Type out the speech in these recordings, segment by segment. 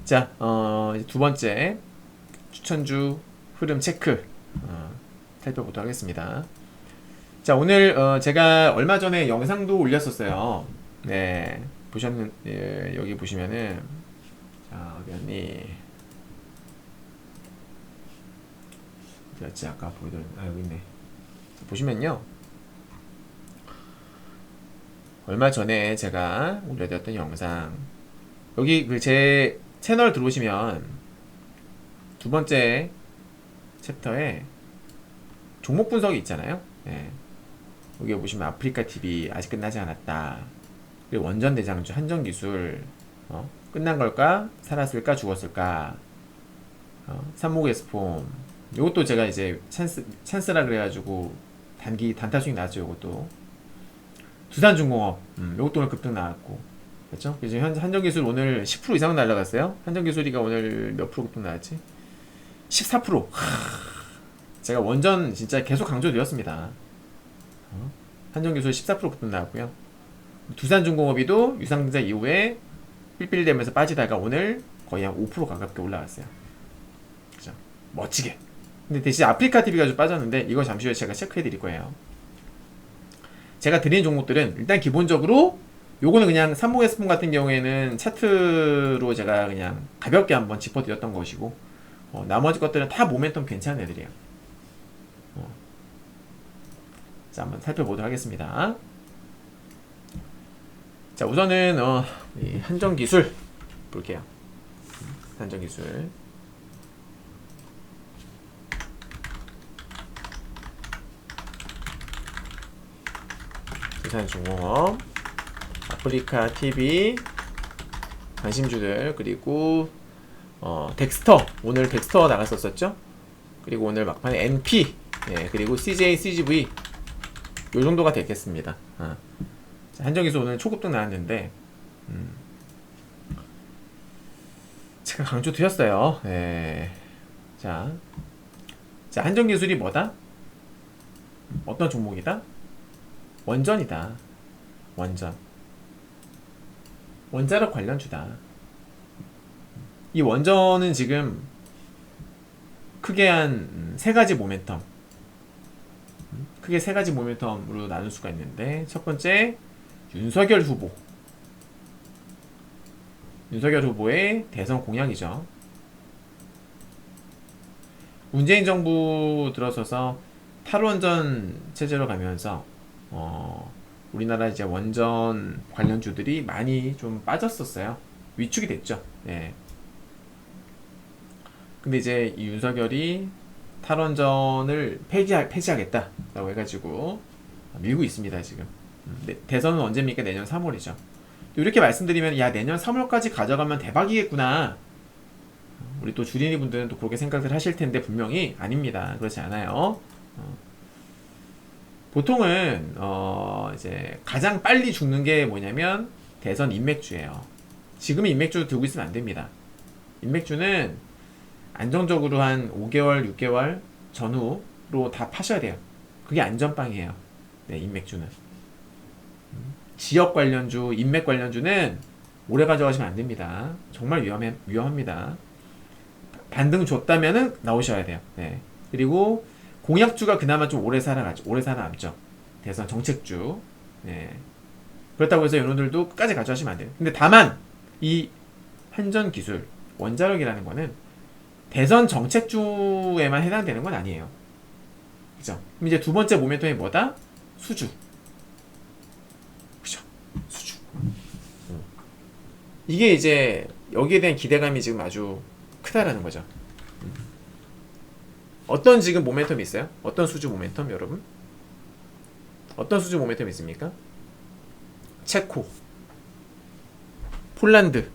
자, 이제 두 번째 추천주 흐름 체크 살펴보도록 하겠습니다. 자, 오늘 제가 얼마 전에 영상도 올렸었어요. 네, 여기 보시면은 자, 어디였니? 어디였지? 아까 보이던 여기 있네. 자, 보시면요, 얼마 전에 제가 올려드렸던 영상, 여기 그 제 채널 들어오시면 두 번째 챕터에 종목 분석이 있잖아요. 네. 여기 보시면 아프리카 TV 아직 끝나지 않았다. 그리고 원전 대장주 한전 기술 끝난 걸까? 살았을까? 죽었을까? 삼목 에스폼 요것도 제가 이제 찬스라 그래가지고 단타 수익 나왔죠. 요것도 두산중공업 요것도 오늘 급등 나왔고, 그렇죠? 이제 한전기술 오늘 10% 이상 날라갔어요. 한전기술이가 오늘 몇 프로 급등 나왔지? 14%. 제가 원전 진짜 계속 강조드렸습니다. 한전기술 14% 급등 나왔고요. 두산중공업이도 유상증자 이후에 삘삘대면서 빠지다가 오늘 거의 한 5% 가깝게 올라갔어요. 그죠? 멋지게. 근데 대신 아프리카 TV가 좀 빠졌는데 이거 잠시 후에 제가 체크해 드릴 거예요. 제가 드린 종목들은 일단 기본적으로 요거는 그냥 삼목에스폰 같은 경우에는 차트로 제가 그냥 가볍게 한번 짚어드렸던 것이고, 나머지 것들은 다 모멘텀 괜찮은 애들이에요. 자, 한번 살펴보도록 하겠습니다. 자, 우선은 이 한전기술 볼게요. 한전기술. 두산중공업, 아프리카 TV, 관심주들, 그리고 덱스터, 오늘 덱스터 나갔었죠. 그리고 오늘 막판에 NP, 네, 그리고 CJ, CGV 요 정도가 되겠습니다. 한전기술 오늘 초급등 나왔는데 제가 강조 드렸어요. 네. 자, 한전기술이 뭐다? 어떤 종목이다? 원전이다. 원전. 원자력 관련주다. 이 원전은 지금 크게 한 세 가지 모멘텀. 크게 세 가지 모멘텀으로 나눌 수가 있는데, 첫 번째 윤석열 후보. 윤석열 후보의 대선 공약이죠. 문재인 정부 들어서서 탈원전 체제로 가면서 우리나라 이제 원전 관련주들이 많이 좀 빠졌었어요. 위축이 됐죠. 네. 근데 이제 이 윤석열이 탈원전을 폐지하겠다라고 해가지고 밀고 있습니다 지금. 대선은 언제입니까? 내년 3월이죠. 이렇게 말씀드리면 야, 내년 3월까지 가져가면 대박이겠구나. 우리 또 주린이 분들은 또 그렇게 생각을 하실 텐데 분명히 아닙니다. 그렇지 않아요. 보통은 이제 가장 빨리 죽는 게 뭐냐면 대선 인맥주예요. 지금 인맥주 들고 있으면 안 됩니다. 인맥주는 안정적으로 한 5개월, 6개월 전후로 다 파셔야 돼요. 그게 안전빵이에요. 네, 인맥주는. 지역 관련주, 인맥 관련주는 오래 가져가시면 안 됩니다. 정말 위험합니다. 반등 줬다면은 나오셔야 돼요. 네. 그리고 공약주가 그나마 좀 오래 살아남죠. 대선 정책주. 네. 그렇다고 해서 여러분들도 끝까지 가져가시면 안 돼요. 근데 다만 이 한전기술, 원자력이라는 거는 대선 정책주에만 해당되는 건 아니에요. 그죠? 그럼 이제 두 번째 모멘텀이 뭐다? 수주. 그죠? 수주. 이게 이제 여기에 대한 기대감이 지금 아주 크다라는 거죠. 어떤 지금 모멘텀이 있어요? 어떤 수주 모멘텀, 여러분? 어떤 수주 모멘텀이 있습니까? 체코, 폴란드.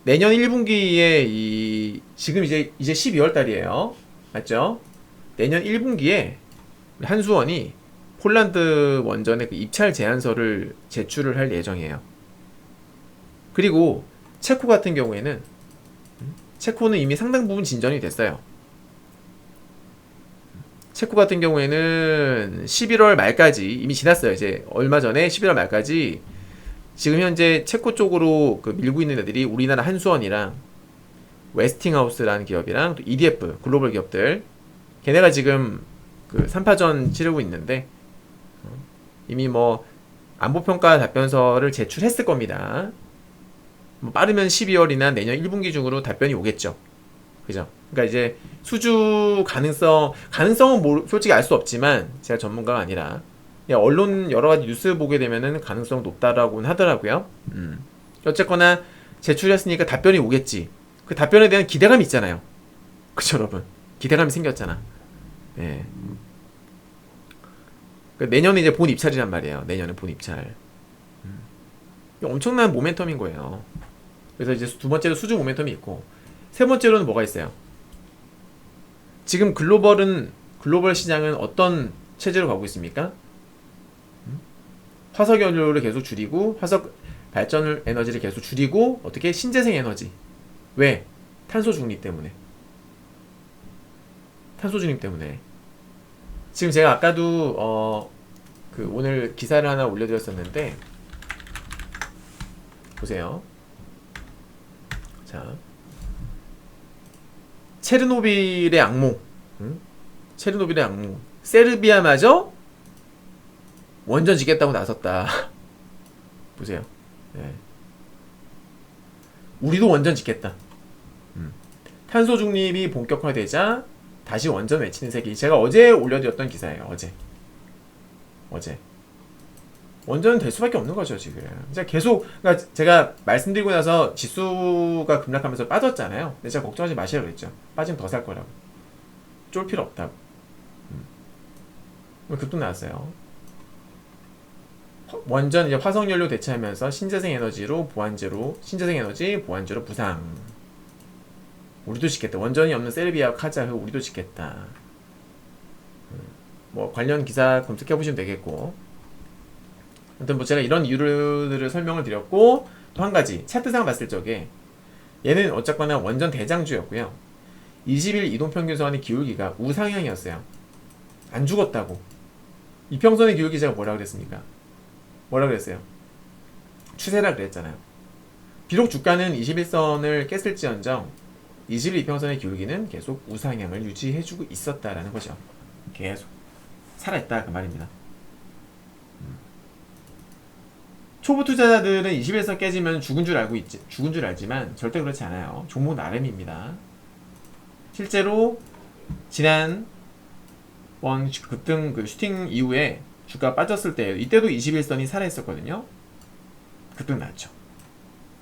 내년 1분기에 지금 이제 12월 달이에요. 맞죠? 내년 1분기에 한수원이 폴란드 원전의 그 입찰 제안서를 제출을 할 예정이에요. 그리고 체코 같은 경우에는 체코는 이미 상당 부분 진전이 됐어요. 체코 같은 경우에는 11월 말까지 이미 지났어요. 이제 얼마 전에 11월 말까지 지금 현재 체코 쪽으로 그 밀고 있는 애들이 우리나라 한수원이랑 웨스팅하우스라는 기업이랑 또 EDF 글로벌 기업들, 걔네가 지금 그 3파전 치르고 있는데 이미 뭐 안보평가 답변서를 제출했을 겁니다. 뭐 빠르면 12월이나 내년 1분기 중으로 답변이 오겠죠. 그죠? 그러니까 이제 수주 가능성은 솔직히 알 수 없지만, 제가 전문가가 아니라 그냥 언론 여러 가지 뉴스 보게 되면은 가능성 높다라고는 하더라고요. 어쨌거나 제출했으니까 답변이 오겠지. 그 답변에 대한 기대감이 있잖아요. 그쵸, 여러분? 기대감이 생겼잖아. 예. 내년에 이제 본 입찰이란 말이에요. 내년에 본 입찰. 엄청난 모멘텀인 거예요. 그래서 이제 두 번째로 수주 모멘텀이 있고, 세 번째로는 뭐가 있어요? 지금 글로벌 시장은 어떤 체제로 가고 있습니까? 화석 연료를 계속 줄이고, 화석 발전 에너지를 계속 줄이고, 어떻게 신재생 에너지. 왜? 탄소 중립 때문에. 탄소 중립 때문에. 지금 제가 아까도 오늘 기사를 하나 올려드렸었는데, 보세요. 자, 체르노빌의 악몽. 체르노빌의 악몽. 세르비아마저 원전 짓겠다고 나섰다. 보세요. 네. 우리도 원전 짓겠다. 탄소 중립이 본격화되자 다시 원전 외치는 세계. 제가 어제 올려드렸던 기사예요. 어제. 원전은 될 수밖에 없는 거죠, 지금. 그러니까 제가 말씀드리고 나서 지수가 급락하면서 빠졌잖아요. 근데 제가 걱정하지 마시라고 그랬죠. 빠지면 더 살 거라고. 쫄 필요 없다고. 급등 나왔어요. 원전 이제 화석연료 대체하면서 신재생 에너지 보완제로 부상. 우리도 짓겠다. 원전이 없는 세르비아 카자흐 우리도 짓겠다. 뭐 관련 기사 검색해 보시면 되겠고. 아무튼 뭐 제가 이런 이유들을 설명을 드렸고, 또 한 가지 차트상 봤을 적에 얘는 어쨌거나 원전 대장주였고요. 20일 이동평균선의 기울기가 우상향이었어요. 안 죽었다고. 이평선의 기울기 제가 뭐라 그랬습니까? 뭐라 그랬어요? 추세라 그랬잖아요. 비록 주가는 21선을 깼을지언정 20일 이평선의 기울기는 계속 우상향을 유지해주고 있었다라는 거죠. 계속 살아있다 그 말입니다. 초보 투자자들은 21선 깨지면 죽은 줄 알지만 절대 그렇지 않아요. 종목 나름입니다. 실제로 지난 급등 슈팅 이후에 주가 빠졌을 때, 이때도 21선이 살아있었거든요. 급등 났죠.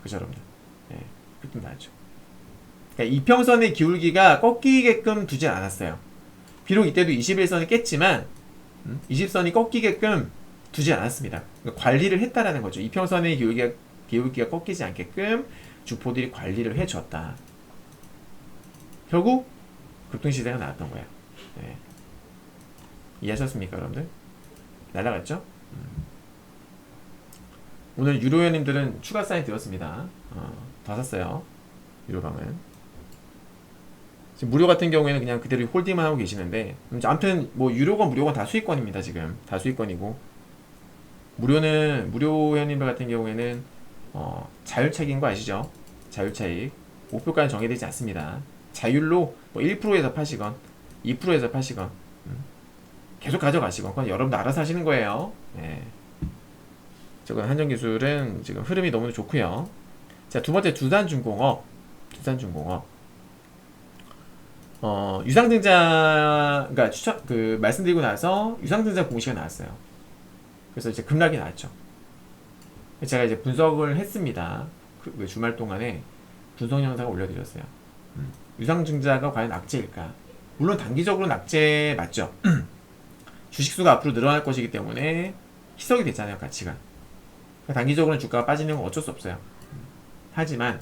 그죠, 여러분들? 네, 급등 났죠. 그러니까 이평선의 기울기가 꺾이게끔 두진 않았어요. 비록 이때도 21선이 깼지만 20선이 꺾이게끔 두지 않았습니다. 그러니까 관리를 했다라는 거죠. 이평선의 기울기가 꺾이지 않게끔 주포들이 관리를 해줬다. 결국 급등시대가 나왔던 거예요. 네. 이해하셨습니까, 여러분들? 날아갔죠? 오늘 유료회원님들은 추가 사인 들었습니다. 더 샀어요. 유료방은. 지금 무료 같은 경우에는 그냥 그대로 홀딩만 하고 계시는데, 아무튼 뭐 유료건 무료건 다 수익권입니다. 지금 다 수익권이고, 무료 회원님들 같은 경우에는 자율차익인 거 아시죠? 자율차익 목표가는 정해되지 않습니다. 자율로 뭐 1%에서 파시건 2%에서 파시건 계속 가져가시건 그건 여러분들 알아서 하시는 거예요. 네. 저건 한정기술은 지금 흐름이 너무 좋고요. 자, 두 번째 두산중공업. 유상증자, 그러니까 말씀드리고 나서 유상증자 공시가 나왔어요. 그래서 이제 급락이 나왔죠. 제가 이제 분석을 했습니다. 그 주말 동안에 분석 영상을 올려드렸어요. 유상증자가 과연 악재일까? 물론 단기적으로 악재 맞죠. 주식수가 앞으로 늘어날 것이기 때문에 희석이 됐잖아요, 가치가. 그러니까 단기적으로는 주가가 빠지는 건 어쩔 수 없어요. 하지만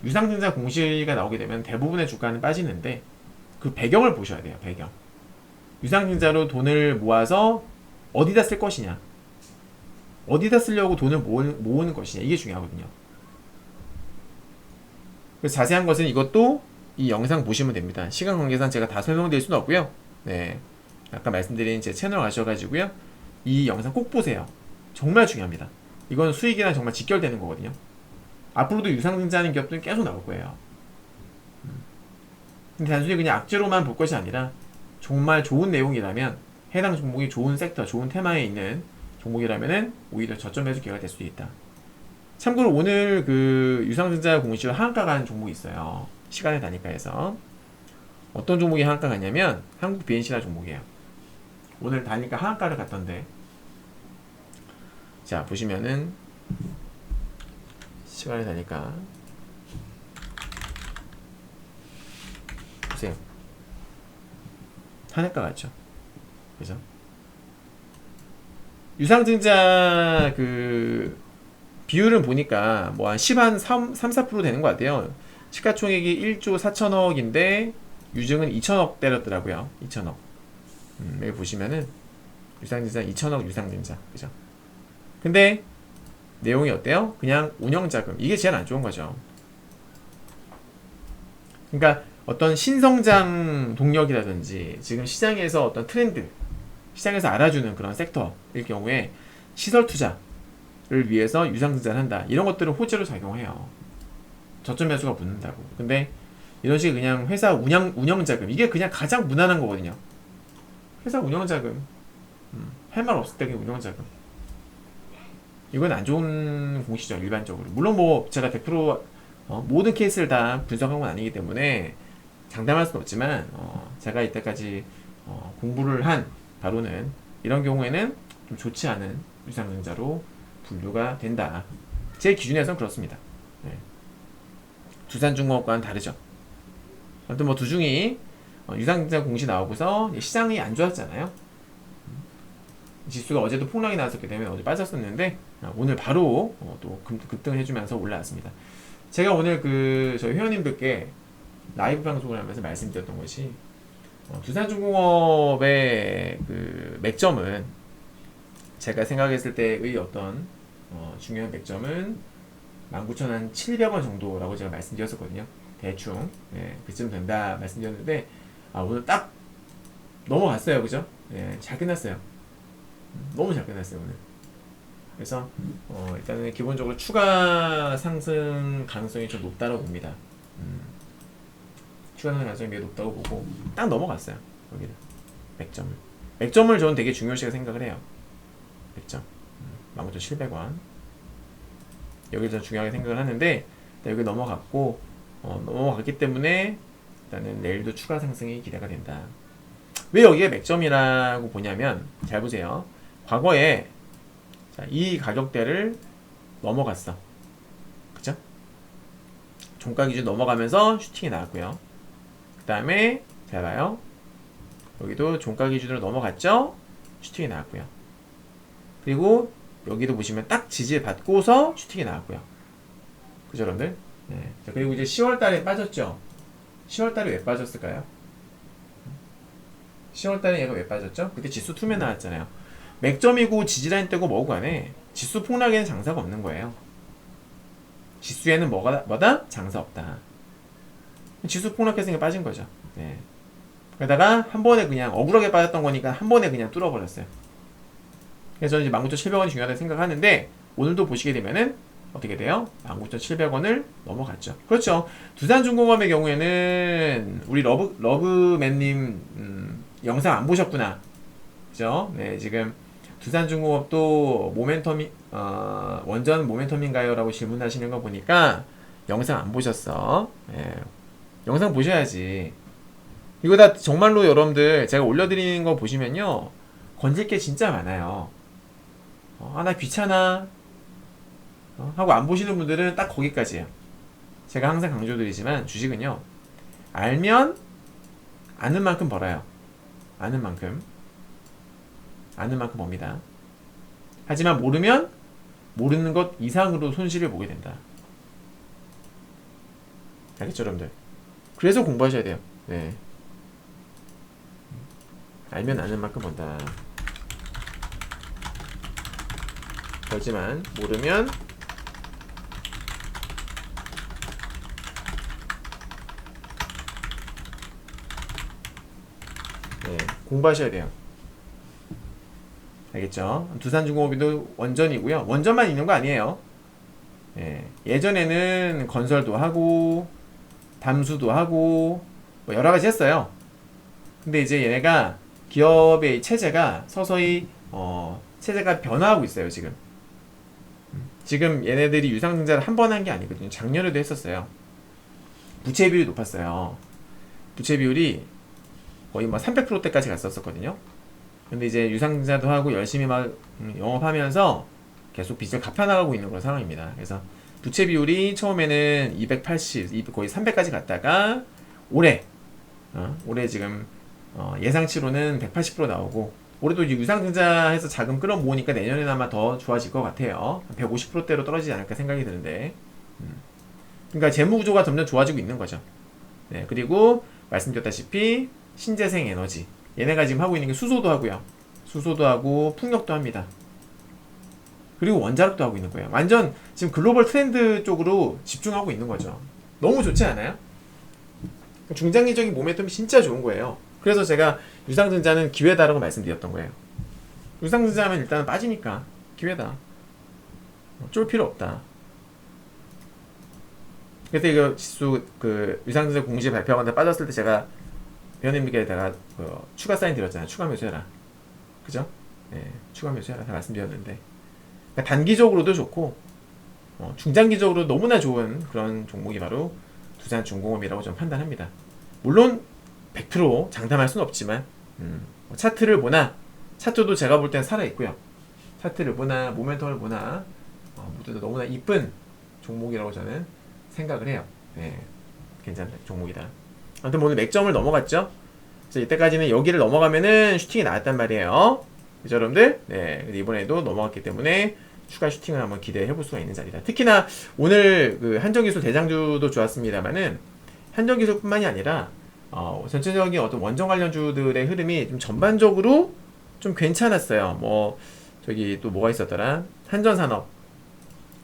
유상증자 공시가 나오게 되면 대부분의 주가는 빠지는데, 그 배경을 보셔야 돼요. 배경. 유상증자로 돈을 모아서 어디다 쓸 것이냐, 어디다 쓰려고 돈을 모으는 것이냐, 이게 중요하거든요. 그래서 자세한 것은 이것도 이 영상 보시면 됩니다. 시간 관계상 제가 다 설명드릴 수는 없고요. 네, 아까 말씀드린 제 채널 가셔가지고요, 이 영상 꼭 보세요. 정말 중요합니다. 이건 수익이랑 정말 직결되는 거거든요. 앞으로도 유상증자하는 기업들은 계속 나올 거예요. 근데 단순히 그냥 악재로만 볼 것이 아니라 정말 좋은 내용이라면, 해당 종목이 좋은 섹터, 좋은 테마에 있는 종목이라면은 오히려 저점 매수 기회가 될 수도 있다. 참고로 오늘 그 유상증자 공시로 하한가 간 종목이 있어요. 시간의 단위가에서. 어떤 종목이 하한가 갔냐면 한국 BNC라 종목이에요. 오늘 단위가 하한가를 갔던데, 자 보시면은 시간의 단위가 보세요. 하한가 갔죠. 그죠? 유상증자 그 비율은 보니까 뭐 한 10, 한 3-4% 되는 것 같아요. 시가총액이 1조 4천억인데 유증은 2천억 때렸더라고요. 2천억. 여기 보시면은 유상증자 2천억 유상증자. 그죠? 근데 내용이 어때요? 그냥 운영자금. 이게 제일 안 좋은 거죠. 그러니까 어떤 신성장 동력이라든지 지금 시장에서 어떤 트렌드, 시장에서 알아주는 그런 섹터일 경우에 시설 투자를 위해서 유상증자를 한다. 이런 것들은 호재로 작용해요. 저점 매수가 붙는다고. 근데 이런 식의 그냥 회사 운영자금, 이게 그냥 가장 무난한 거거든요. 회사 운영자금, 할 말 없을 때 그냥 운영자금. 이건 안 좋은 공시죠, 일반적으로. 물론 뭐 제가 100% 모든 케이스를 다 분석한 건 아니기 때문에 장담할 수는 없지만, 제가 이때까지 공부를 한 바로는 이런 경우에는 좀 좋지 않은 유상증자로 분류가 된다. 제 기준에서는 그렇습니다. 네. 두산중공업과는 다르죠. 아무튼 뭐 두중이 유상증자 공시 나오고서 시장이 안 좋았잖아요. 지수가 어제도 폭락이 나왔었기 때문에 어제 빠졌었는데 오늘 바로 또 급등을 해주면서 올라왔습니다. 제가 오늘 그 저희 회원님들께 라이브 방송을 하면서 말씀드렸던 것이, 두산중공업의 그 맥점은, 제가 생각했을 때의 어떤 중요한 맥점은 19,700원 정도라고 제가 말씀드렸었거든요. 대충 그쯤 된다 말씀드렸는데 오늘 딱 넘어갔어요. 그죠? 잘 끝났어요. 너무 잘 끝났어요 오늘. 그래서 일단은 기본적으로 추가 상승 가능성이 좀 높다고 봅니다. 추가 상승 가능성이 매우 높다고 보고 딱 넘어갔어요. 여기를 맥점을 저는 되게 중요시하게 생각을 해요. 맥점 19,700원 여기를 좀 중요하게 생각을 하는데, 여기 넘어갔고 넘어갔기 때문에 일단은 내일도 추가 상승이 기대가 된다. 왜 여기에 맥점이라고 보냐면, 잘 보세요. 과거에 이 가격대를 넘어갔어. 그쵸? 종가 기준 넘어가면서 슈팅이 나왔고요. 그 다음에 잘 봐요. 여기도 종가 기준으로 넘어갔죠? 슈팅이 나왔고요. 그리고 여기도 보시면 딱 지지를 받고서 슈팅이 나왔고요. 그죠, 여러분들? 네. 자, 그리고 이제 10월달에 빠졌죠? 10월달에 왜 빠졌을까요? 10월달에 얘가 왜 빠졌죠? 그때 지수 투매 나왔잖아요. 맥점이고 지지라인 뜨고 뭐고 간에 지수 폭락에는 장사가 없는 거예요. 지수에는 뭐다? 장사 없다. 지수 폭락했으니까 빠진 거죠. 네. 그러다가 한 번에 그냥 억울하게 빠졌던 거니까 한 번에 그냥 뚫어버렸어요. 그래서 저는 이제 19,700원이 중요하다고 생각하는데, 오늘도 보시게 되면은 어떻게 돼요? 19,700원을 넘어갔죠. 그렇죠. 두산중공업의 경우에는 우리 러브맨님 영상 안 보셨구나. 그죠? 네, 지금 두산중공업도 모멘텀이 원전 모멘텀인가요? 라고 질문하시는 거 보니까 영상 안 보셨어. 네, 영상 보셔야지. 이거 다 정말로 여러분들 제가 올려드리는 거 보시면요, 건질 게 진짜 많아요. 나 귀찮아 하고 안 보시는 분들은 딱 거기까지예요. 제가 항상 강조드리지만 주식은요, 알면 아는 만큼 벌어요. 아는 만큼 법니다. 하지만 모르면 모르는 것 이상으로 손실을 보게 된다. 알겠죠, 여러분들? 그래서 공부하셔야 돼요. 네. 알면 아는 만큼 번다. 벌지만 모르면 공부하셔야 돼요. 알겠죠? 두산중공업이도 원전이고요. 원전만 있는 거 아니에요. 예, 예전에는 건설도 하고 담수도 하고 뭐 여러 가지 했어요. 근데 이제 얘네가 기업의 체제가 서서히 체제가 변화하고 있어요. 지금 얘네들이 유상증자를 한 번 한 게 아니거든요. 작년에도 했었어요. 부채 비율이 높았어요. 부채 비율이 거의 뭐 300%대까지 갔었거든요. 근데 이제 유상증자도 하고 열심히 막 영업하면서 계속 빚을 갚아나가고 있는 그런 상황입니다. 그래서 부채 비율이 처음에는 280, 거의 300까지 갔다가 올해 지금 예상치로는 180% 나오고, 올해도 이제 유상증자해서 자금 끌어모으니까 내년에는 아마 더 좋아질 것 같아요. 150%대로 떨어지지 않을까 생각이 드는데, 그러니까 재무 구조가 점점 좋아지고 있는 거죠. 네, 그리고 말씀드렸다시피 신재생 에너지, 얘네가 지금 하고 있는 게 수소도 하고요. 수소도 하고 풍력도 합니다. 그리고 원자력도 하고 있는 거예요. 완전 지금 글로벌 트렌드 쪽으로 집중하고 있는 거죠. 너무 좋지 않아요? 중장기적인 모멘텀이 진짜 좋은 거예요. 그래서 제가 유상증자는 기회다라고 말씀드렸던 거예요. 유상증자하면 일단은 빠지니까 기회다. 쫄 필요 없다. 그래서 이거 지수 유상증자 공시 발표하거나 빠졌을 때 제가 위원님께다가 추가 사인 드렸잖아요. 추가 매수해라. 그죠? 네, 추가 매수해라 다 말씀드렸는데, 그러니까 단기적으로도 좋고 중장기적으로 너무나 좋은 그런 종목이 바로 두산중공업이라고 저는 판단합니다. 물론 100% 장담할 수는 없지만 차트를 보나, 차트도 제가 볼 땐 살아있고요. 차트를 보나 모멘텀을 보나 모두 다 너무나 이쁜 종목이라고 저는 생각을 해요. 네, 괜찮은 종목이다. 아무튼 오늘 맥점을 넘어갔죠. 그래서 이때까지는 여기를 넘어가면은 슈팅이 나왔단 말이에요. 그죠, 여러분들? 네, 이번에도 넘어갔기 때문에 추가 슈팅을 한번 기대해 볼 수가 있는 자리다. 특히나 오늘 한정기술 대장주도 좋았습니다만은 한정기술뿐만이 아니라 전체적인 어떤 원전 관련주들의 흐름이 좀 전반적으로 좀 괜찮았어요. 뭐 저기 또 뭐가 있었더라?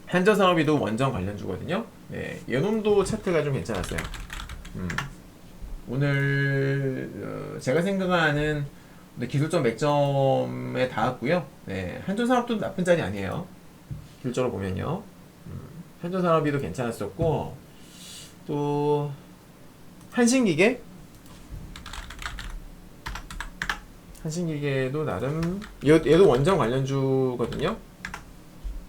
한전산업이도 원전 관련주거든요. 네, 얘놈도 차트가 좀 괜찮았어요. 오늘 제가 생각하는 기술적 맥점에 닿았고요. 네, 한전산업도 나쁜 자리 아니에요. 기술적으로 보면요. 한전산업이도 괜찮았었고, 또 한신기계도 나름, 얘도 원전 관련주거든요.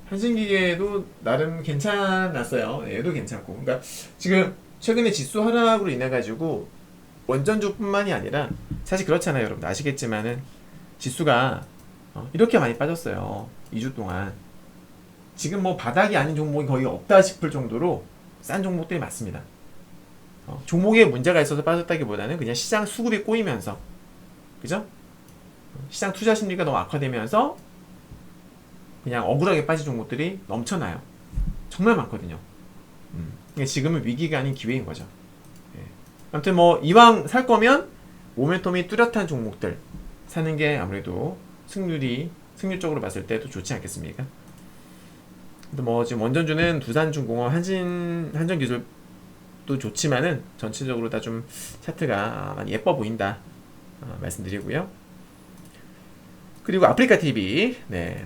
한신기계도 나름 괜찮았어요. 얘도 괜찮고. 그러니까 지금 최근에 지수 하락으로 인해 가지고 원전주뿐만이 아니라, 사실 그렇잖아요, 여러분 아시겠지만은 지수가 이렇게 많이 빠졌어요. 2주 동안. 지금 뭐 바닥이 아닌 종목이 거의 없다 싶을 정도로 싼 종목들이 많습니다. 종목에 문제가 있어서 빠졌다기보다는 그냥 시장 수급이 꼬이면서, 그죠? 시장 투자 심리가 너무 악화되면서 그냥 억울하게 빠진 종목들이 넘쳐나요. 정말 많거든요. 그러니까 지금은 위기가 아닌 기회인 거죠. 예. 아무튼 뭐 이왕 살 거면 모멘텀이 뚜렷한 종목들 사는 게 아무래도 승률적으로 봤을 때도 좋지 않겠습니까? 뭐 지금 원전주는 두산중공업, 한전기술도 좋지만은 전체적으로 다 좀 차트가 많이 예뻐 보인다 말씀드리고요. 그리고 아프리카TV, 네.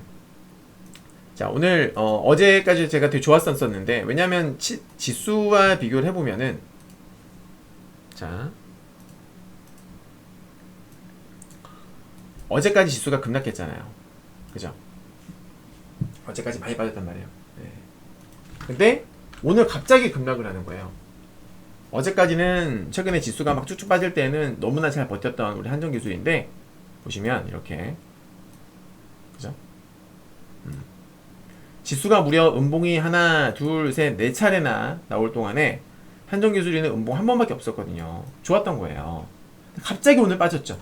자, 오늘 어제까지 제가 되게 좋았었는데, 왜냐면 지수와 비교를 해보면은, 자, 어제까지 지수가 급락했잖아요. 그죠? 어제까지 많이 빠졌단 말이에요. 네. 근데 오늘 갑자기 급락을 하는 거예요. 어제까지는 최근에 지수가 막 쭉쭉 빠질 때는 너무나 잘 버텼던 우리 한전기술인데, 보시면 이렇게, 그죠? 지수가 무려 음봉이 하나, 둘, 셋, 네 차례나 나올 동안에 한전기술이는 음봉 한 번밖에 없었거든요. 좋았던 거예요. 갑자기 오늘 빠졌죠.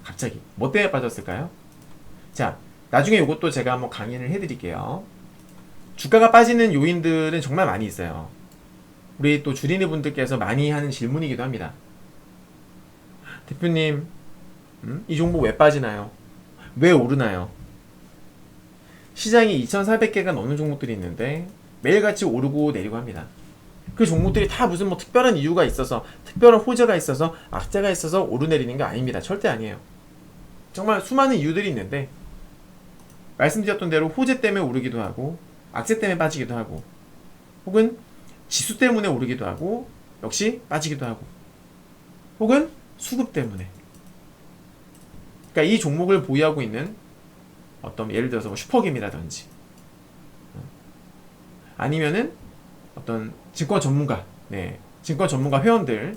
갑자기. 뭐 때문에 빠졌을까요? 자, 나중에 이것도 제가 한번 강의를 해드릴게요. 주가가 빠지는 요인들은 정말 많이 있어요. 우리 또 주린이 분들께서 많이 하는 질문이기도 합니다. 대표님, 이 종목 왜 빠지나요? 왜 오르나요? 시장이 2,400개가 넘는 종목들이 있는데 매일같이 오르고 내리고 합니다. 그 종목들이 다 무슨 뭐 특별한 이유가 있어서, 특별한 호재가 있어서, 악재가 있어서 오르내리는 게 아닙니다. 절대 아니에요. 정말 수많은 이유들이 있는데 말씀드렸던 대로 호재 때문에 오르기도 하고 악재 때문에 빠지기도 하고 혹은 지수 때문에 오르기도 하고 역시 빠지기도 하고 혹은 수급 때문에. 그러니까 이 종목을 보유하고 있는 어떤 예를 들어서 뭐 슈퍼김이라든지 아니면은 어떤 증권 전문가, 증권 전문가 회원들,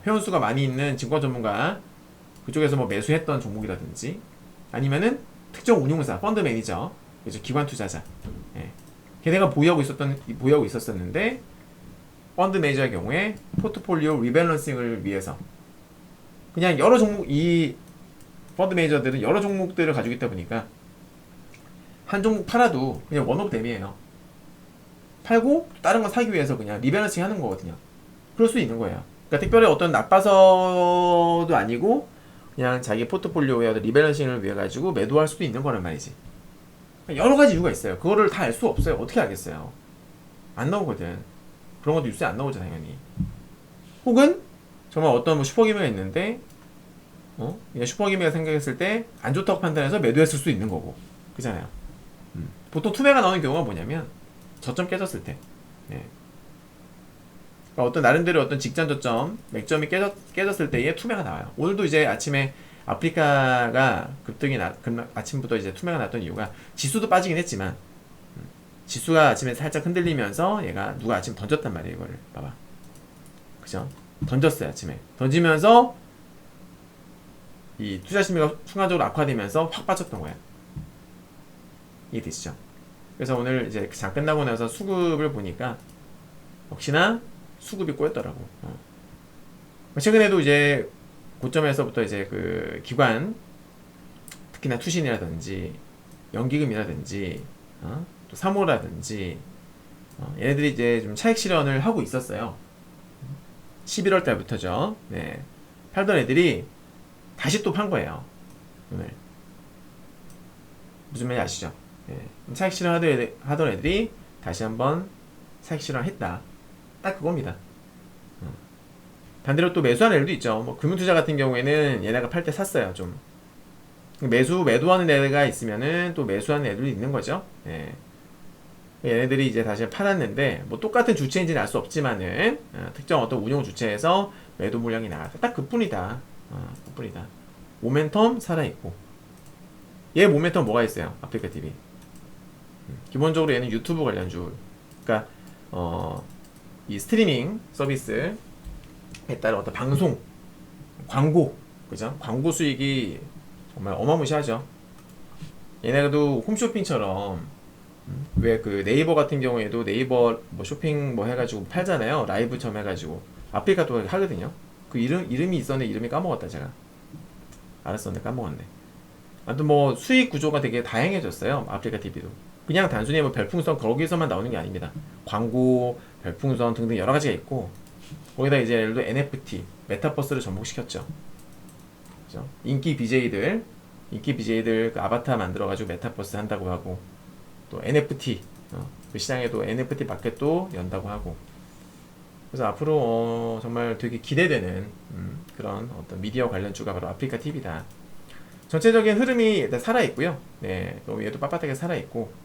회원 수가 많이 있는 증권 전문가 그쪽에서 뭐 매수했던 종목이라든지 아니면은 특정 운용사, 펀드 매니저, 그죠? 기관 투자자, 걔네가 보유하고 있었는데 펀드 매니저의 경우에 포트폴리오 리밸런싱을 위해서 그냥 여러 종목, 이 펀드 매니저들은 여러 종목들을 가지고 있다 보니까 한 종목 팔아도 그냥 원오프 댐이에요. 팔고 다른 거 사기 위해서 그냥 리밸런싱 하는 거거든요. 그럴 수 있는 거예요. 그러니까 특별히 어떤 나빠서도 아니고 그냥 자기 포트폴리오에 어떤 리밸런싱을 위해 가지고 매도할 수도 있는 거란 말이지. 여러 가지 이유가 있어요. 그거를 다 알 수 없어요. 어떻게 알겠어요? 안 나오거든. 그런 것도 뉴스에 안 나오죠, 당연히. 혹은 정말 어떤 뭐 슈퍼기미가 있는데 그냥 슈퍼기미가 생각했을 때 안 좋다고 판단해서 매도했을 수도 있는 거고, 그잖아요. 보통 투매가 나오는 경우가 뭐냐면 저점 깨졌을 때, 그러니까 어떤 나름대로 어떤 직전 저점, 맥점이 깨졌을 때에 투매가 나와요. 오늘도 이제 아침에 아프리카가 아침부터 이제 투매가 났던 이유가 지수도 빠지긴 했지만 지수가 아침에 살짝 흔들리면서 얘가 누가 아침 던졌단 말이에요. 이거를 봐봐, 그죠? 던졌어요. 아침에 던지면서 이 투자 심리가 순간적으로 악화되면서 확 빠졌던 거야. 이해되시죠? 그래서 오늘 이제 장 끝나고 나서 수급을 보니까 역시나 수급이 꼬였더라고. 최근에도 이제 고점에서부터 이제 그 기관, 특히나 투신이라든지 연기금이라든지 또 사모라든지 얘네들이 이제 좀 차익 실현을 하고 있었어요. 11월 달부터죠. 팔던 애들이 다시 또 판 거예요. 오늘 무슨 말인지 아시죠? 차익 실현 하던 애들이 다시 한번 차익 실현을 했다. 딱 그겁니다. 반대로 또 매수하는 애들도 있죠. 뭐 금융투자 같은 경우에는 얘네가 팔 때 샀어요. 좀 매도하는 애가 있으면은 또 매수하는 애들도 있는 거죠. 얘네들이 이제 다시 팔았는데 뭐 똑같은 주체인지는 알 수 없지만은 특정 어떤 운용 주체에서 매도 물량이 나갔다. 딱 그뿐이다. 그뿐이다. 모멘텀 살아있고, 얘 모멘텀 뭐가 있어요? 아프리카 TV. 기본적으로 얘는 유튜브 관련주. 그러니까 이 스트리밍 서비스에 따른 어떤 방송, 광고, 그죠? 광고 수익이 정말 어마무시하죠. 얘네도 홈쇼핑처럼 왜 그 네이버 같은 경우에도 네이버 뭐 쇼핑 뭐 해가지고 팔잖아요. 라이브처럼 해가지고 아프리카도 하거든요. 그 이름이 있었는데 이름이 까먹었다 제가. 알았었는데 까먹었네. 아무튼 뭐 수익 구조가 되게 다양해졌어요. 아프리카 TV도. 그냥 단순히 뭐 별풍선 거기서만 나오는 게 아닙니다. 광고, 별풍선 등등 여러 가지가 있고, 거기다 이제 예를 들어 NFT, 메타버스를 접목시켰죠. 그죠? 인기 BJ들 그 아바타 만들어가지고 메타버스 한다고 하고, 또 NFT, 그 시장에도 NFT 마켓도 연다고 하고. 그래서 앞으로 정말 되게 기대되는 그런 어떤 미디어 관련주가 바로 아프리카 TV다. 전체적인 흐름이 일단 살아있고요. 또 얘도 빳빳하게 살아있고,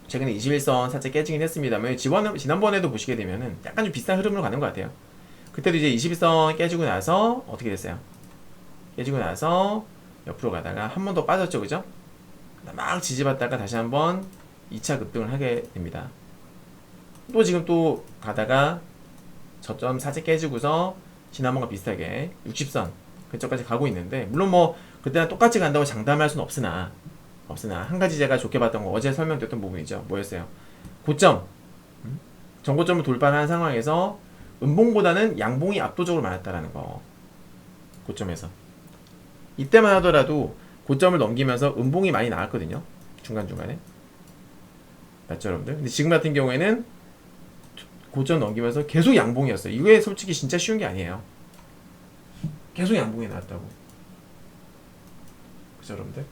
최근에 21선 살짝 깨지긴 했습니다만 지난번에도 보시게 되면은 약간 좀 비슷한 흐름으로 가는 것 같아요. 그때도 이제 21선 깨지고 나서 어떻게 됐어요? 깨지고 나서 옆으로 가다가 한 번 더 빠졌죠, 그죠? 막 지지받다가 다시 한번 2차 급등을 하게 됩니다. 또 지금 또 가다가 저점 살짝 깨지고서 지난번과 비슷하게 60선 그쪽까지 가고 있는데, 물론 뭐 그때랑 똑같이 간다고 장담할 수는 없으나 한 가지 제가 좋게 봤던 거 어제 설명드렸던 부분이죠. 뭐였어요? 고점, 전고점을 돌파하는 상황에서 음봉보다는 양봉이 압도적으로 많았다라는 거. 고점에서 이때만 하더라도 고점을 넘기면서 음봉이 많이 나왔거든요. 중간중간에. 맞죠 여러분들? 근데 지금 같은 경우에는 고점 넘기면서 계속 양봉이었어요. 이게 솔직히 진짜 쉬운 게 아니에요. 계속 양봉이 나왔다고. 그죠 여러분들?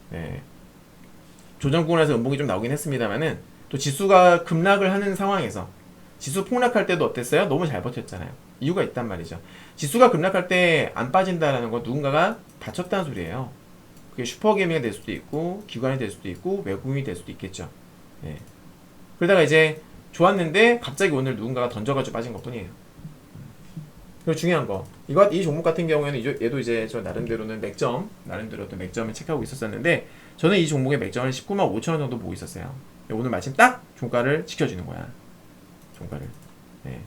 조정권에서 음봉이 좀 나오긴 했습니다만은 또 지수가 급락을 하는 상황에서, 지수 폭락할 때도 어땠어요? 너무 잘 버텼잖아요. 이유가 있단 말이죠. 지수가 급락할 때 안 빠진다라는 건 누군가가 다쳤다는 소리예요. 그게 슈퍼게임이 될 수도 있고 기관이 될 수도 있고 외국인이 될 수도 있겠죠. 예. 그러다가 이제 좋았는데 갑자기 오늘 누군가가 던져가지고 빠진 것 뿐이에요. 그리고 중요한 거, 이 종목 같은 경우에는 얘도 이제 저 나름대로는 나름대로 어떤 맥점을 체크하고 있었었는데, 저는 이 종목의 맥점을 19만 5천 원 정도 보고 있었어요. 오늘 마침 딱 종가를 지켜주는 거야. 종가를. 네.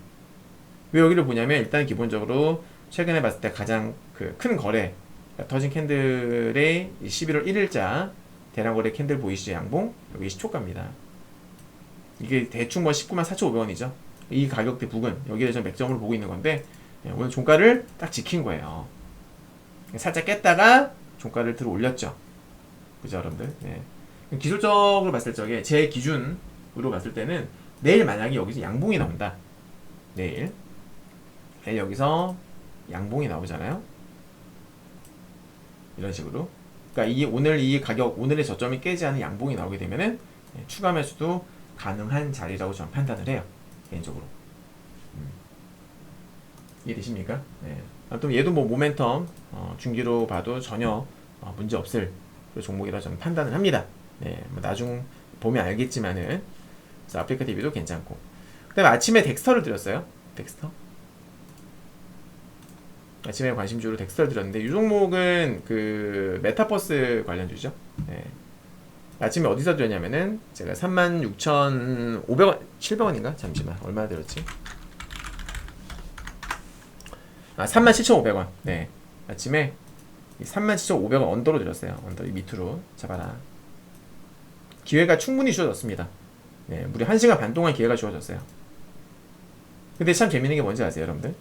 왜 여기를 보냐면, 일단 기본적으로 최근에 봤을 때 가장 그 큰 거래, 터진 캔들의 11월 1일자 대량 거래 캔들 보이시죠? 양봉? 여기 시초가입니다. 이게 대충 뭐 19만 4,500원이죠. 이 가격대 부근, 여기에 저 맥점을 보고 있는 건데, 오늘 종가를 딱 지킨 거예요. 살짝 깼다가 종가를 들어 올렸죠. 그죠, 여러분들? 네. 기술적으로 봤을 적에 제 기준으로 봤을 때는 내일 만약에 여기서 양봉이 나온다. 내일 여기서 양봉이 나오잖아요. 이런 식으로. 그러니까 오늘 이 가격, 오늘의 저점이 깨지 않은 양봉이 나오게 되면은 추가 매수도 가능한 자리라고 저는 판단을 해요. 개인적으로. 이해되십니까? 네. 아무튼 얘도 뭐 모멘텀 중기로 봐도 전혀 문제 없을 종목이라 저는 판단을 합니다. 네, 뭐 나중 보면 알겠지만은. 그래서 아프리카 TV도 괜찮고. 그다음에 아침에 덱스터를 드렸어요. 덱스터. 아침에 관심주로 덱스터를 드렸는데, 이 종목은 그 메타버스 관련주죠. 네. 아침에 어디서 드렸냐면은 제가 36,500원, 700원인가? 잠시만, 얼마 드렸지? 37,500원. 네. 아침에 37,500원 언더로 드렸어요. 언더 밑으로 잡아라. 기회가 충분히 주어졌습니다. 네, 무려 1시간 반 동안 기회가 주어졌어요. 근데 참 재밌는 게 뭔지 아세요, 여러분들?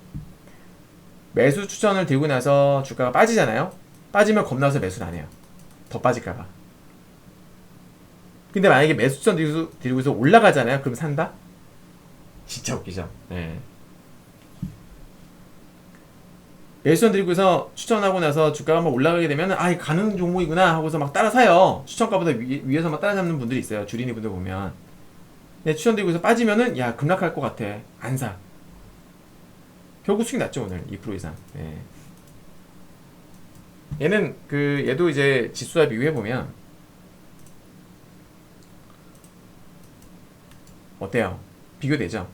매수 추천을 들고 나서 주가가 빠지잖아요? 빠지면 겁나서 매수를 안 해요. 더 빠질까봐. 근데 만약에 매수 추천 들고서 올라가잖아요? 그럼 산다? 진짜 웃기죠? 네. 매수천 들고서 추천하고 나서 주가가 한번 올라가게 되면, 가는 종목이구나 하고서 막 따라 사요. 추천가보다 위에서 막 따라잡는 분들이 있어요. 주린이 분들 보면. 근데 추천 들고서 빠지면은, 야, 급락할 것 같아. 안 사. 결국 수익 났죠, 오늘. 2% 이상. 예. 얘도 이제 지수와 비교해보면, 어때요? 비교되죠?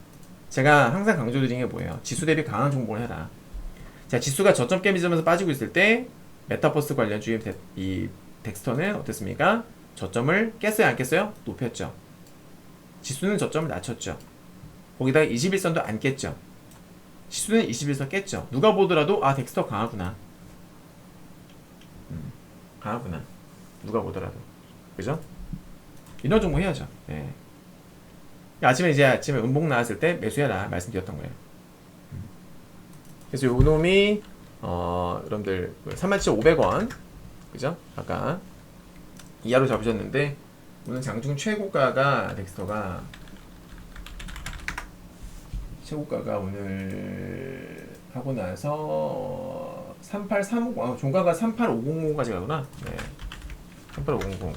제가 항상 강조드리는 게 뭐예요? 지수 대비 강한 종목을 해라. 자, 지수가 저점 깨지면서 빠지고 있을 때 메타버스 관련주의 이 덱스터는 어땠습니까? 저점을 깼어요, 안 깼어요? 높였죠. 지수는 저점을 낮췄죠. 거기다가 21선도 안 깼죠. 지수는 21선 깼죠. 누가 보더라도 덱스터 강하구나. 강하구나. 누가 보더라도. 그죠? 이런 종목 해야죠. 예. 아침에 음봉 나왔을 때 매수해라 말씀드렸던 거예요. 그래서 요 놈이 여러분들 37,500원, 그죠? 아까 이하로 잡으셨는데, 오늘 장중 최고가가 덱스터가 오늘 하고 나서 3830, 종가가 38500까지 가구나. 네. 38500.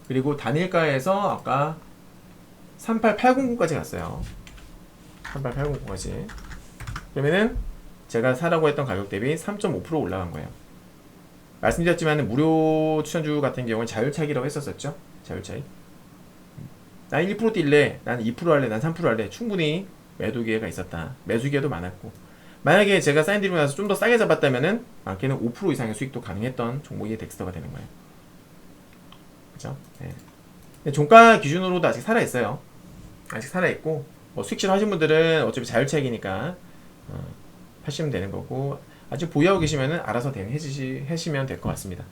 그리고 단일가에서 아까 38809까지 갔어요. 38809까지. 그러면은 제가 사라고 했던 가격 대비 3.5% 올라간 거예요. 말씀드렸지만 무료 추천주 같은 경우는 자율차익이라고 했었었죠. 자율차익. 난 1% 뛸래, 난 2% 할래, 난 3% 할래. 충분히 매도 기회가 있었다. 매수 기회도 많았고, 만약에 제가 사인 드리고 나서 좀 더 싸게 잡았다면은 많게는 5% 이상의 수익도 가능했던 종목이 덱스터가 되는 거예요. 그죠? 네. 근데 종가 기준으로도 아직 살아있어요. 아직 살아있고, 수익실 하신 분들은 어차피 자율차익이니까 하시면 되는 거고, 아직 보유하고 계시면은 알아서 대응하시면 될 것 같습니다.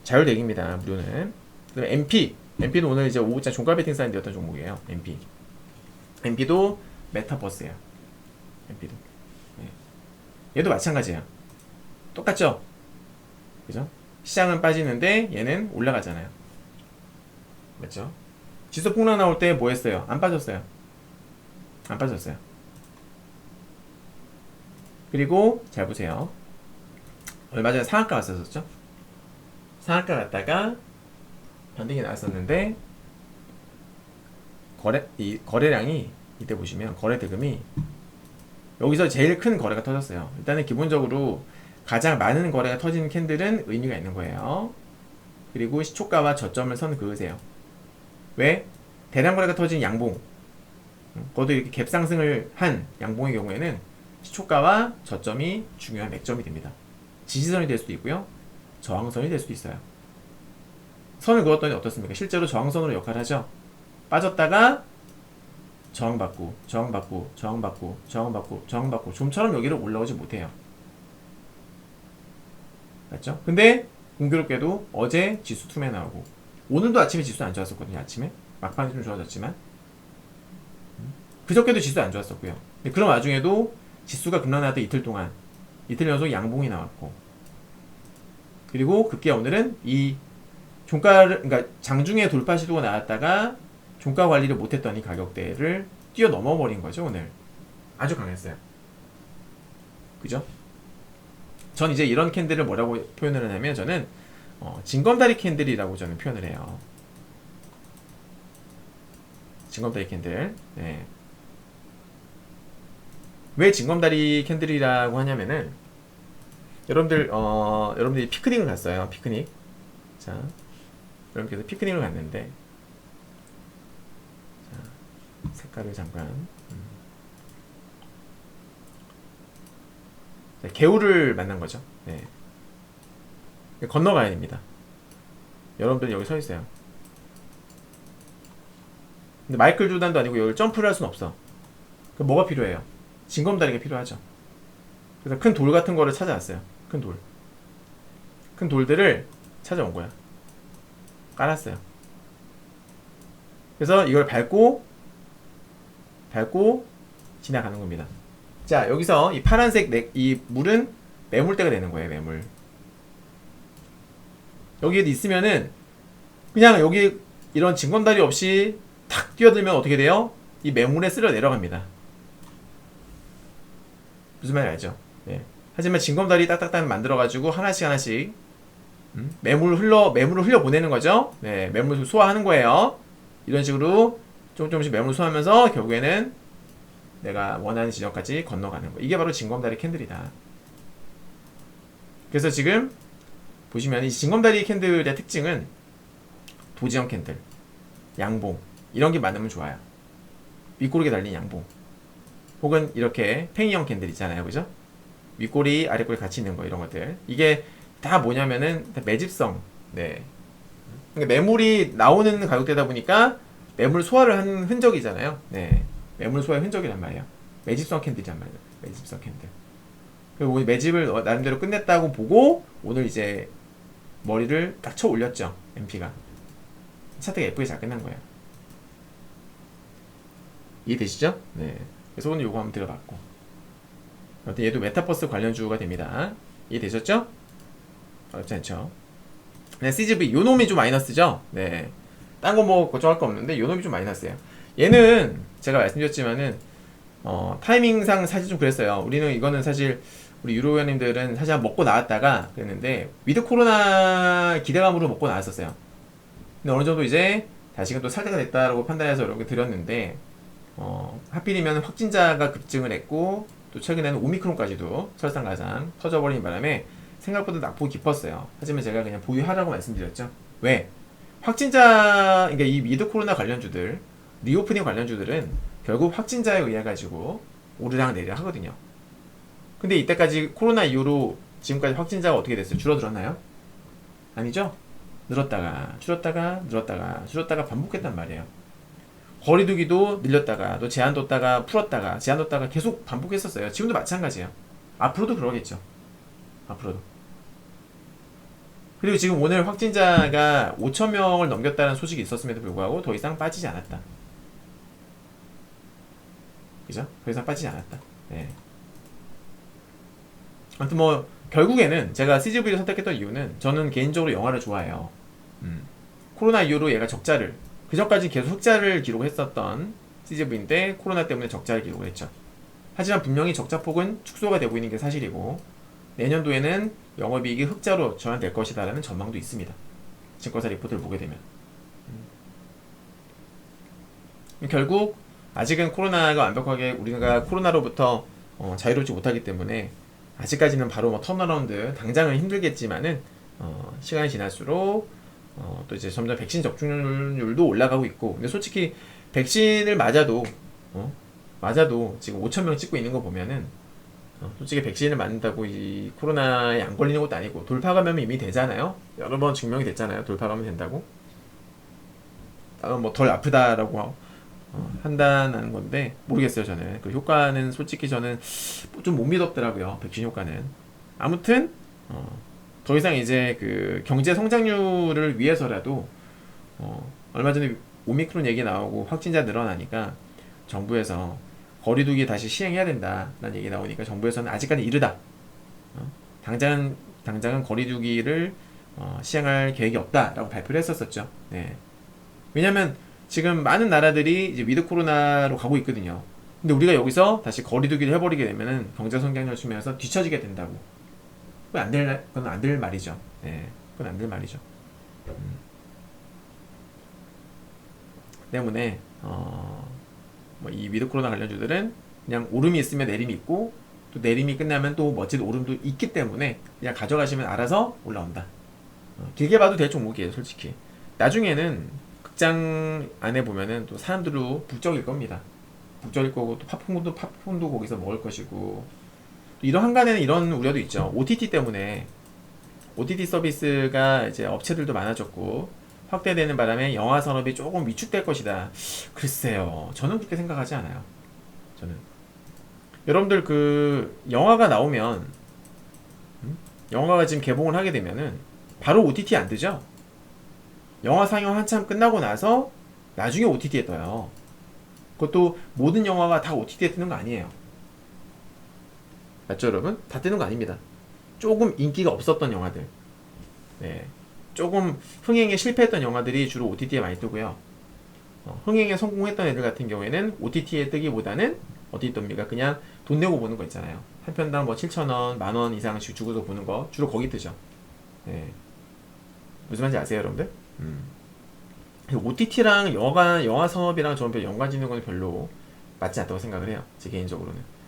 자율대기입니다, 무료는. 그다음에 MP는 오늘 이제 오후장 종가 베팅 사인 되었던 종목이에요. MP도 메타버스예요. MP도. 네. 얘도 마찬가지예요. 똑같죠? 그죠? 시장은 빠지는데 얘는 올라가잖아요. 맞죠? 지수 폭락 나올 때 뭐 했어요? 안 빠졌어요. 안 빠졌어요. 그리고 잘 보세요. 얼마 전에 상한가 왔었죠? 상한가 갔다가 반등이 나왔었는데, 거래량이 이때 보시면 거래 대금이 여기서 제일 큰 거래가 터졌어요. 일단은 기본적으로 가장 많은 거래가 터지는 캔들은 의미가 있는 거예요. 그리고 시초가와 저점을 선 그으세요. 왜? 대량 거래가 터진 양봉, 그것도 이렇게 갭 상승을 한 양봉의 경우에는 시초가와 저점이 중요한 맥점이 됩니다. 지지선이 될 수도 있고요, 저항선이 될 수도 있어요. 선을 그었더니 어떻습니까? 실제로 저항선으로 역할을 하죠. 빠졌다가 저항받고 저항받고 저항받고 저항받고 저항받고 좀처럼 여기를 올라오지 못해요. 맞죠? 근데 공교롭게도 어제 지수 투매 나오고, 오늘도 아침에 지수 안 좋았었거든요. 아침에 막판에 좀 좋아졌지만 그저께도 지수 안 좋았었고요. 그런 와중에도 지수가 급락하던 이틀 동안 이틀 연속 양봉이 나왔고, 그리고 급기야 오늘은 이 종가를, 그러니까 장중에 돌파 시도가 나왔다가 종가 관리를 못했던 이 가격대를 뛰어넘어 버린 거죠. 오늘 아주 강했어요. 그죠? 전 이제 이런 캔들을 뭐라고 표현을 하냐면, 저는 징검다리 캔들이라고 저는 표현을 해요. 징검다리 캔들. 네. 왜 징검다리 캔들이라고 하냐면은, 여러분들이 피크닉을 갔어요. 피크닉. 자, 여러분께서 피크닉을 갔는데, 자, 색깔을 잠깐. 자, 개울을 만난 거죠. 네. 건너가야 됩니다. 여러분들 여기 서 있어요. 근데 마이클 조단도 아니고 여기 점프를 할 수는 없어. 그럼 뭐가 필요해요? 징검다리가 필요하죠. 그래서 큰 돌 같은 거를 찾아왔어요. 큰 돌. 큰 돌들을 찾아온 거야. 깔았어요. 그래서 이걸 밟고 지나가는 겁니다. 자, 여기서 이 파란색 이 물은 매물대가 되는 거예요. 매물. 여기에 있으면은 그냥 여기 이런 징검다리 없이 탁 뛰어들면 어떻게 돼요? 이 매물에 쓸려 내려갑니다. 무슨 말인지 알죠? 네. 하지만 징검다리 딱딱딱 만들어가지고 하나씩 매물을 흘려 보내는 거죠. 네, 매물 소화하는 거예요. 이런 식으로 조금씩 매물 소화하면서 결국에는 내가 원하는 지점까지 건너가는 거. 이게 바로 징검다리 캔들이다. 그래서 지금 보시면 이 징검다리 캔들의 특징은 도지형 캔들, 양봉, 이런 게 많으면 좋아요. 윗꼬리가 달린 양봉, 혹은 이렇게 팽이형 캔들 있잖아요. 그죠? 윗꼬리, 아랫꼬리 같이 있는 거, 이런 것들. 이게 다 뭐냐면은 다 매집성. 네. 그러니까 매물이 나오는 가격대다 보니까 매물 소화를 한 흔적이잖아요. 네. 매물 소화의 흔적이란 말이에요. 매집성 캔들이란 말이에요. 매집성 캔들. 그리고 매집을 나름대로 끝냈다고 보고 오늘 이제 머리를 딱 쳐 올렸죠. MP가. 차트가 예쁘게 잘 끝난 거예요. 이해되시죠? 네. 그래서 오늘 요거 한번 들어봤고, 아무튼 얘도 메타버스 관련주가 됩니다. 이해되셨죠? 어렵지 않죠? 네, CGV 요 놈이 좀 마이너스죠? 네. 딴 거 뭐 걱정할 거 없는데 요 놈이 좀 마이너스예요. 얘는 제가 말씀드렸지만은 타이밍상 사실 좀 그랬어요. 우리는 이거는 사실 우리 유로회원님들은 사실 한번 먹고 나왔다가 그랬는데, 위드 코로나 기대감으로 먹고 나왔었어요. 근데 어느 정도 이제 다시금 또 살 때가 됐다라고 판단해서 여러분께 드렸는데, 하필이면 확진자가 급증을 했고 또 최근에는 오미크론까지도 설상가상 터져버리는 바람에 생각보다 낙폭이 깊었어요. 하지만 제가 그냥 보유하라고 말씀드렸죠. 왜? 확진자, 그러니까 이 미드 코로나 관련주들, 리오프닝 관련주들은 결국 확진자에 의해 가지고 오르락 내리락 하거든요. 근데 이때까지 코로나 이후로 지금까지 확진자가 어떻게 됐어요? 줄어들었나요? 아니죠? 늘었다가 줄었다가 반복했단 말이에요. 거리두기도 늘렸다가 또 제한 뒀다가 풀었다가 제한 뒀다가 계속 반복했었어요. 지금도 마찬가지예요. 앞으로도 그러겠죠. 앞으로도. 그리고 지금 오늘 확진자가 5,000명을 넘겼다는 소식이 있었음에도 불구하고 더 이상 빠지지 않았다. 그죠? 더 이상 빠지지 않았다. 네. 아무튼 뭐 결국에는 제가 CGV를 선택했던 이유는, 저는 개인적으로 영화를 좋아해요. 코로나 이후로 얘가 적자를, 그전까지 계속 흑자를 기록했었던 CGV인데 코로나 때문에 적자를 기록을 했죠. 하지만 분명히 적자폭은 축소가 되고 있는 게 사실이고, 내년도에는 영업이익이 흑자로 전환될 것이다 라는 전망도 있습니다. 증권사 리포트를 보게 되면. 결국 아직은 코로나가 완벽하게 우리가 코로나로부터 자유롭지 못하기 때문에 아직까지는 바로 뭐 턴어라운드 당장은 힘들겠지만은 시간이 지날수록 또 이제 점점 백신 접종률도 올라가고 있고, 근데 솔직히 백신을 맞아도 지금 5천 명 찍고 있는 거 보면은 솔직히 백신을 맞는다고 이 코로나에 안 걸리는 것도 아니고, 돌파 감염이 이미 되잖아요. 여러 번 증명이 됐잖아요. 돌파 감염 된다고. 뭐 덜 아프다라고 판단하는 건데 모르겠어요. 저는 그 효과는 솔직히 저는 좀 못 믿었더라고요. 백신 효과는. 아무튼 더 이상 이제 그 경제 성장률을 위해서라도 얼마 전에 오미크론 얘기 나오고 확진자 늘어나니까 정부에서 거리두기 다시 시행해야 된다라는 얘기 나오니까 정부에서는 아직까지 이르다. 당장은 거리두기를 시행할 계획이 없다라고 발표를 했었었죠. 네. 왜냐면 지금 많은 나라들이 이제 위드 코로나로 가고 있거든요. 근데 우리가 여기서 다시 거리두기를 해버리게 되면은 경제 성장률 측면에서 뒤처지게 된다고. 그건 안 될 말이죠. 네, 그건 안 될 말이죠. 때문에 뭐 이 위드 코로나 관련주들은 그냥 오름이 있으면 내림이 있고, 또 내림이 끝나면 또 멋진 오름도 있기 때문에 그냥 가져가시면 알아서 올라온다. 길게 봐도 될 종목이에요, 솔직히. 나중에는 극장 안에 보면은 또 사람들로 북적일 겁니다. 북적일 거고, 또 팝콘도 거기서 먹을 것이고, 이런 한간에는 이런 우려도 있죠. OTT 때문에 OTT 서비스가 이제 업체들도 많아졌고 확대되는 바람에 영화 산업이 조금 위축될 것이다. 글쎄요, 저는 그렇게 생각하지 않아요. 저는 여러분들 그 영화가 나오면 영화가 지금 개봉을 하게 되면은 바로 OTT 안 뜨죠. 영화 상영 한참 끝나고 나서 나중에 OTT에 떠요. 그것도 모든 영화가 다 OTT에 뜨는 거 아니에요. 맞죠, 여러분? 다 뜨는 거 아닙니다. 조금 인기가 없었던 영화들, 네, 조금 흥행에 실패했던 영화들이 주로 OTT에 많이 뜨고요. 흥행에 성공했던 애들 같은 경우에는 OTT에 뜨기보다는 어디 뜹니까? 그냥 돈 내고 보는 거 있잖아요. 한 편당 뭐 7,000원, 10,000원 이상씩 주고서 보는 거 주로 거기 뜨죠. 네. 무슨 말인지 아세요, 여러분들? OTT랑 영화 산업이랑 저는 별 연관 짓는 건 별로 맞지 않다고 생각을 해요. 제 개인적으로는.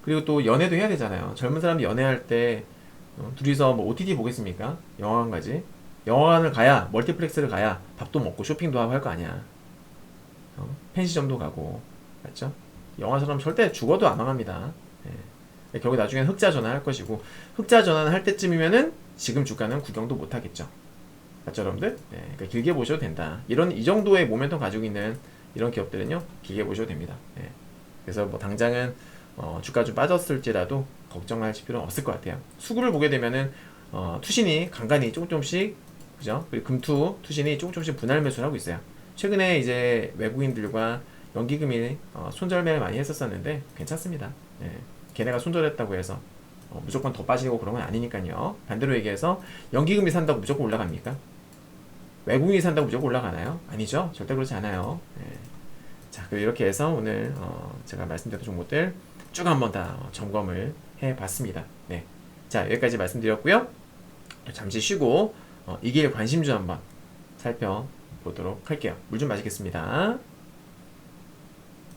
그리고 또 연애도 해야 되잖아요. 젊은 사람들이 연애할 때 둘이서 뭐 OTT 보겠습니까? 영화관 가지. 영화관을 가야, 멀티플렉스를 가야 밥도 먹고 쇼핑도 하고 할 거 아니야. 펜시점도 가고, 맞죠? 영화 사람 절대 죽어도 안 망합니다. 예. 결국 나중엔 흑자 전환할 것이고, 흑자 전환을 할 때쯤이면은 지금 주가는 구경도 못 하겠죠. 맞죠, 여러분들? 예. 그러니까 길게 보셔도 된다. 이 정도의 모멘텀 가지고 있는 이런 기업들은요, 길게 보셔도 됩니다. 예. 그래서 뭐 당장은 주가 좀 빠졌을지라도 걱정하실 필요는 없을 것 같아요. 수급을 보게 되면은 투신이 간간히 조금씩, 그죠? 그리고 금투 투신이 조금씩 분할 매수를 하고 있어요. 최근에 이제 외국인들과 연기금이 손절매를 많이 했었는데 괜찮습니다. 예. 걔네가 손절했다고 해서 무조건 더 빠지고 그런 건 아니니까요. 반대로 얘기해서 연기금이 산다고 무조건 올라갑니까? 외국인이 산다고 무조건 올라가나요? 아니죠. 절대 그렇지 않아요. 예. 자, 이렇게 해서 오늘 제가 말씀드렸던 종목들 쭉 한번 다 점검을 해봤습니다. 네, 자, 여기까지 말씀드렸고요. 잠시 쉬고 이길 관심주 한번 살펴보도록 할게요. 물 좀 마시겠습니다.